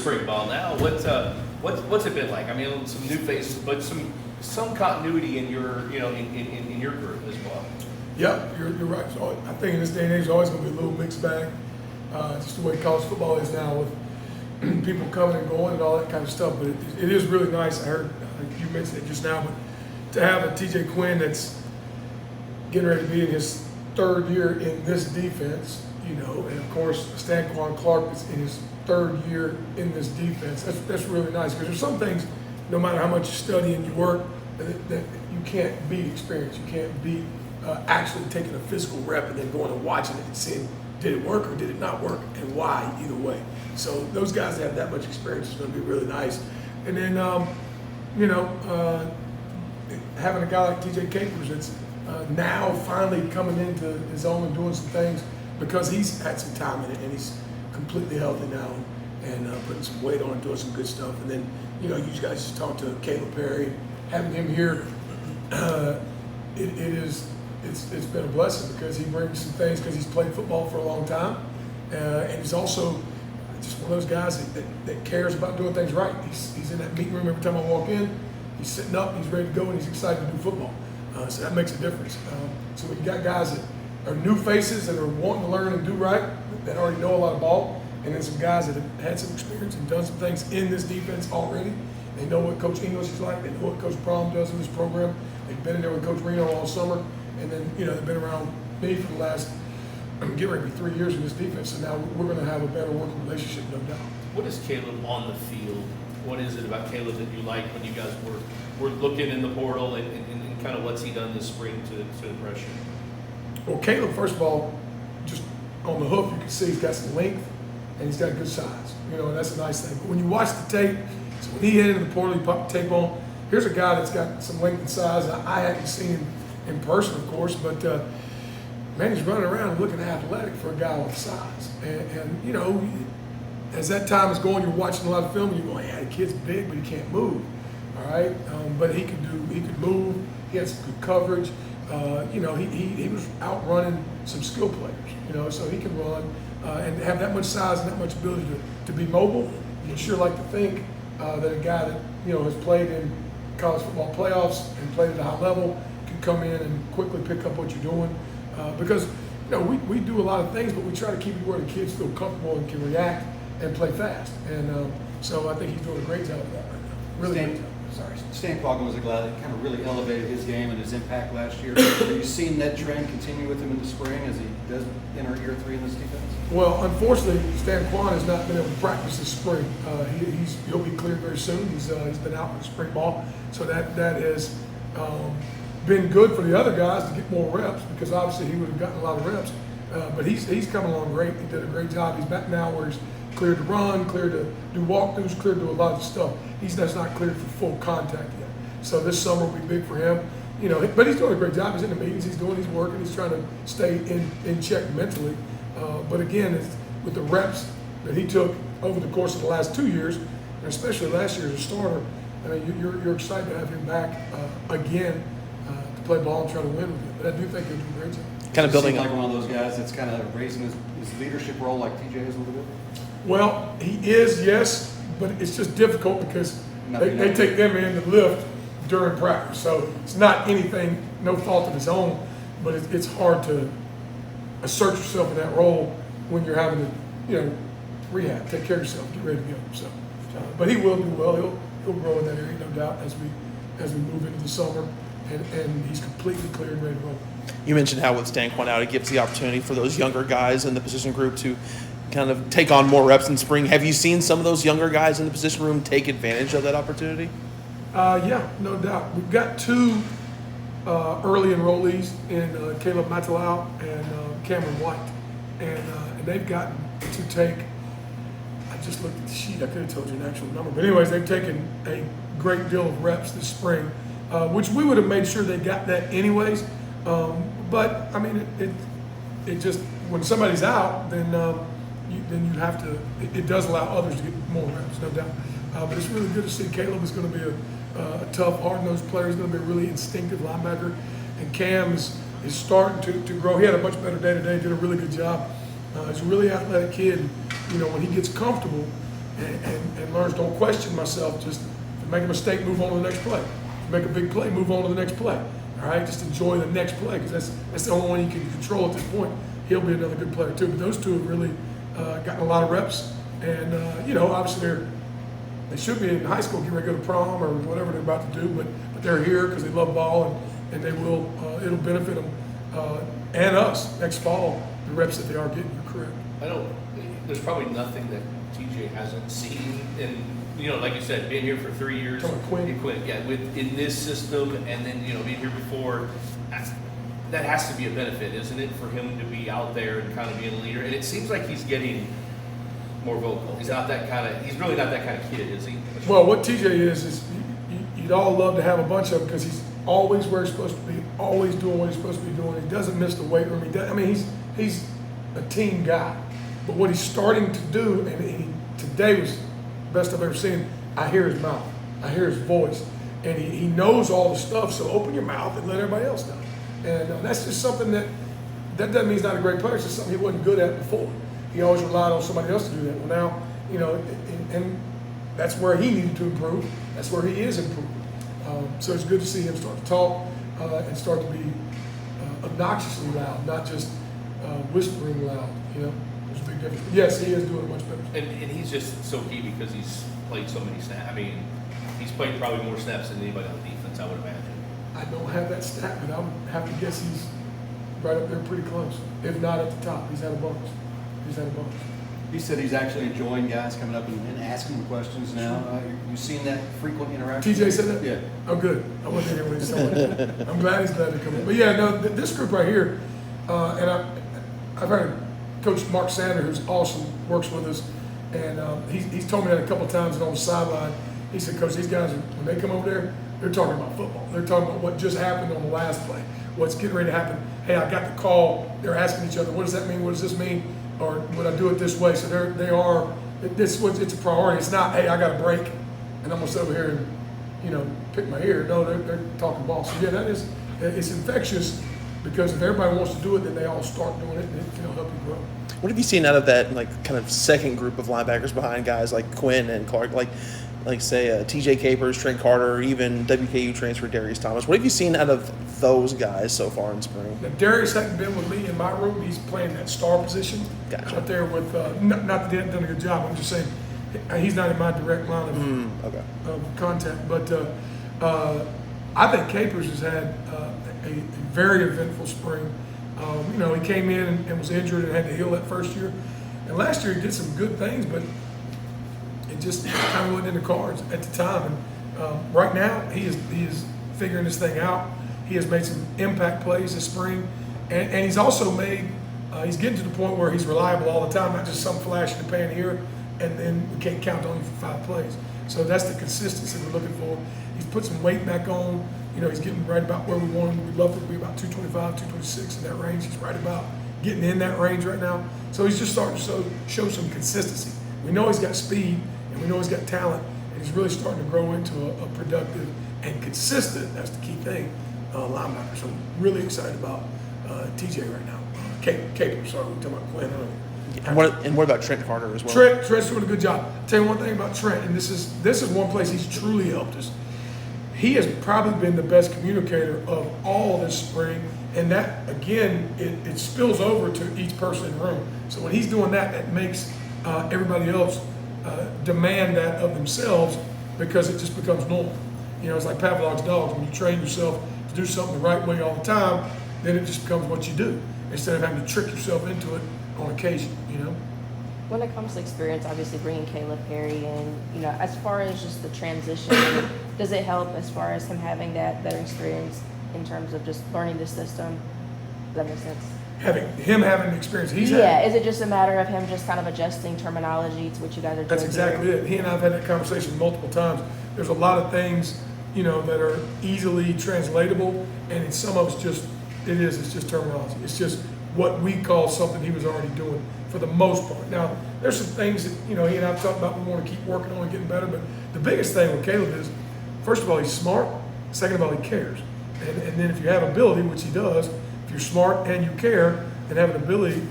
spring ball now. What's it been like? I mean, some new faces, but some continuity in your in your group as well. Yep, you're right. So I think in this day and age, it's always going to be a little mixed bag. Just the way college football is now, with people coming and going and all that kind of stuff. But it is really nice. I heard you mentioned it just now, but to have a TJ Quinn that's getting ready to be in his third year in this defense, and of course Quan Clark is in his third year in this defense. That's really nice, because there's some things, no matter how much you study and you work, that you can't beat experience. You can't beat actually taking a physical rep and then going and watching it and seeing, did it work or did it not work, and why, either way. So those guys that have that much experience is going to be really nice. And then, having a guy like TJ Capers that's now finally coming into his own and doing some things, because he's had some time in it and he's completely healthy now and putting some weight on and doing some good stuff. And then, you guys just talked to Caleb Perry, having him here, it's been a blessing, because he brings some things, because he's played football for a long time, and he's also just one of those guys that cares about doing things right. He's in that meeting room every time I walk in. He's sitting up, he's ready to go, and he's excited to do football. So that makes a difference. So when you got guys that are new faces that are wanting to learn and do right, that already know a lot of ball, and then some guys that have had some experience and done some things in this defense already. They know what Coach English is like. They know what Coach Brom does in this program. They've been in there with Coach Reno all summer, and then they've been around me for the last, get ready to be 3 years in this defense. So now we're going to have a better working relationship, no doubt. What is Caleb on the field? What is it about Caleb that you like when you guys were looking in the portal, and kind of what's he done this spring to impress you? Well, Caleb, first of all, just on the hoof, you can see he's got some length and he's got good size. And that's a nice thing. But when you watch the tape, so when he hit into the portal, he popped the tape on. Here's a guy that's got some length and size. I hadn't seen him in person, of course, but man, he's running around looking athletic for a guy with size. And as that time is going, you're watching a lot of film, and you're going, yeah, the kid's big, but he can't move. All right, but he could move. He had some good coverage. He was outrunning some skill players. So he can run and have that much size and that much ability to be mobile. You'd sure like to think that a guy that has played in college football playoffs and played at a high level can come in and quickly pick up what you're doing. Because we do a lot of things, but we try to keep it where the kids feel comfortable and can react and play fast. And so I think he's doing a great job of that right now. Really great job. Stan Quaggan was a guy that kind of really elevated his game and his impact last year. Have you seen that trend continue with him in the spring as he does enter year 3 in this defense? Well, unfortunately, Stan Quan has not been able to practice this spring. He'll be cleared very soon. He's been out for the spring ball, so that has been good for the other guys to get more reps, because obviously he would have gotten a lot of reps. But he's coming along great. He did a great job. He's back now where he's cleared to run, cleared to do walkthroughs, cleared to do a lot of stuff. He's just not cleared for full contact yet. So this summer will be big for him. But he's doing a great job. He's in the meetings, he's doing his work, and he's trying to stay in check mentally. But again, with the reps that he took over the course of the last 2 years, and especially last year as a starter, you're excited to have him back again to play ball and try to win with him. But I do think he'll do a great job. Kind of building like one of those guys that's kind of raising his leadership role like TJ is a little bit? Well, he is, yes, but it's just difficult because they take them in to lift during practice. So it's not anything, no fault of his own, but it's hard to assert yourself in that role when you're having to, rehab, take care of yourself, get ready to go. So, but he will do well. He'll grow in that area, no doubt, as we move into the summer, and he's completely clear and ready to roll. You mentioned how with Stan Quan out, it gives the opportunity for those younger guys in the position group to kind of take on more reps in spring. Have you seen some of those younger guys in the position room take advantage of that opportunity? Yeah, no doubt. We've got 2 early enrollees in Caleb Matalau and Cameron White, and they've gotten to take. I just looked at the sheet. I could have told you an actual number, but anyways, they've taken a great deal of reps this spring, which we would have made sure they got that anyways. But I mean, it just when somebody's out, then you have to. It does allow others to get more reps, no doubt. But it's really good to see Caleb is going to be a tough, hard-nosed player. He's going to be a really instinctive linebacker, and Cam is starting to grow. He had a much better day today. Did a really good job. He's a really athletic kid. When he gets comfortable and learns, don't question myself. Just if I make a mistake, move on to the next play. If I make a big play, move on to the next play. All right, just enjoy the next play because that's the only one you can control at this point. He'll be another good player too. But those two have really gotten a lot of reps, and obviously they should be in high school, getting ready to go to prom or whatever they're about to do. But they're here because they love ball, and they will. It'll benefit them and us next fall. The reps that they are getting. You're correct. There's probably nothing that TJ hasn't seen, and like you said, being here for 3 years. Quinn. Yeah, in this system, and then being here before, that has to be a benefit, isn't it, for him to be out there and kind of being a leader? And it seems like he's getting more vocal. He's really not that kind of kid, is he? Well, what TJ is you'd all love to have a bunch of him because he's always where he's supposed to be, always doing what he's supposed to be doing. He doesn't miss the weight room. He's a team guy. But what he's starting to do, and today was the best I've ever seen, I hear his mouth. I hear his voice. And he knows all the stuff, so open your mouth and let everybody else know. And that's just something that doesn't mean he's not a great player. It's just something he wasn't good at before. He always relied on somebody else to do that. Well, now, and that's where he needed to improve. That's where he is improving. So it's good to see him start to talk and start to be obnoxiously loud, not just whispering loud. There's a big difference. Yes, he is doing it much better. And he's just so key because he's played so many snaps. I mean, he's played probably more snaps than anybody on defense, I would imagine. I don't have that stat, but I'm happy to guess he's right up there pretty close, if not at the top. He's had a bunch. He said he's actually enjoying guys coming up and asking him questions now. You've seen that frequent interaction? TJ said that? Yeah. Oh, good. I wasn't hearing what he said. I'm glad he's glad to come in. But yeah, no, this group right here, and I've heard Coach Mark Sander, who's awesome, works with us, and he's told me that a couple of times on the sideline. He said, Coach, these guys, when they come over there, they're talking about football. They're talking about what just happened on the last play, what's getting ready to happen. Hey, I got the call. They're asking each other, what does that mean? What does this mean? Or would I do it this way? So it's a priority. It's not, hey, I got a break, and I'm gonna sit over here and pick my ear. No, they're talking ball. So yeah, it's infectious because if everybody wants to do it, then they all start doing it, and it'll help you grow. What have you seen out of that kind of second group of linebackers behind guys like Quinn and Clark, like say T.J. Capers, Trent Carter, or even WKU transfer Darius Thomas? What have you seen out of those guys so far in spring? Now, Darius hadn't been with me in my room. He's playing that star position. Gotcha. Out there with not that he hasn't done a good job. I'm just saying he's not in my direct line of contact. But I think Capers has had a very eventful spring. He came in and was injured and had to heal that first year. And last year he did some good things, but it just kind of wasn't in the cards at the time. And right now he is figuring this thing out. He has made some impact plays this spring, and he's also made. He's getting to the point where he's reliable all the time, not just some flash in the pan here, and then we can't count on him for 5 plays. So that's the consistency we're looking for. He's put some weight back on. He's getting right about where we want him. We'd love for him to be about 225, 226 in that range. He's right about getting in that range right now. So he's just starting to show some consistency. We know he's got speed, and we know he's got talent, and he's really starting to grow into a productive and consistent, that's the key thing, linebacker. So I'm really excited about TJ right now. Capers, sorry, we were talking about Quinn earlier. And what about Trent Carter as well? Trent's doing a good job. I'll tell you one thing about Trent, and this is one place he's truly helped us. He has probably been the best communicator of all this spring, and that, again, it spills over to each person in the room. So when he's doing that, that makes everybody else demand that of themselves because it just becomes normal. It's like Pavlov's dogs. When you train yourself to do something the right way all the time, then it just becomes what you do instead of having to trick yourself into it on occasion, When it comes to experience, obviously bringing Caleb Perry in, as far as just the transition, does it help as far as him having that better experience in terms of just learning the system? Does that make sense? Having the experience he's had. Yeah, is it just a matter of him just kind of adjusting terminology to what you guys are doing? That's exactly it. He and I have had that conversation multiple times. There's a lot of things, that are easily translatable, and in some of it's just terminology. It's just what we call something he was already doing for the most part. Now, there's some things that, he and I have talked about we want to keep working on and getting better, but the biggest thing with Caleb is, first of all, he's smart. Second of all, he cares. And then if you have ability, which he does, if you're smart and you care and have an ability,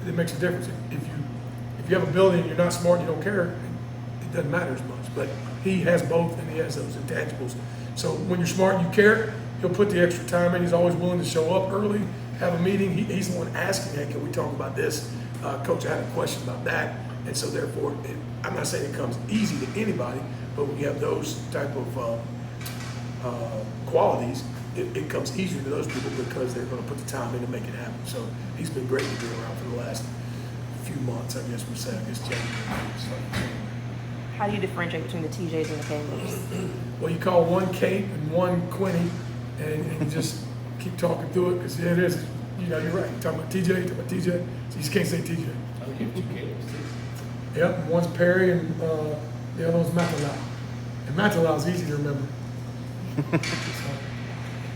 it makes a difference. If you have ability and you're not smart and you don't care, it doesn't matter as much. But he has both, and he has those intangibles. So when you're smart and you care, he'll put the extra time in. He's always willing to show up early, have a meeting. He's the one asking, hey, can we talk about this? Coach, I had a question about that. And so therefore, I'm not saying it comes easy to anybody, but when you have those type of qualities, it comes easier to those people because they're going to put the time in to make it happen. So he's been great to be around for the last few months, I guess we'll say, January. So, How do you differentiate between the TJs and the Calebs? well, you call one Kate and one Quinny, and you just keep talking through it, because it is, you're right. You're talking about TJ, you're talking about TJ, so you just can't say TJ. I'll give two Caleb's too. Yep, one's Perry and the other one's Matalau. And Matalau's easy to remember. So,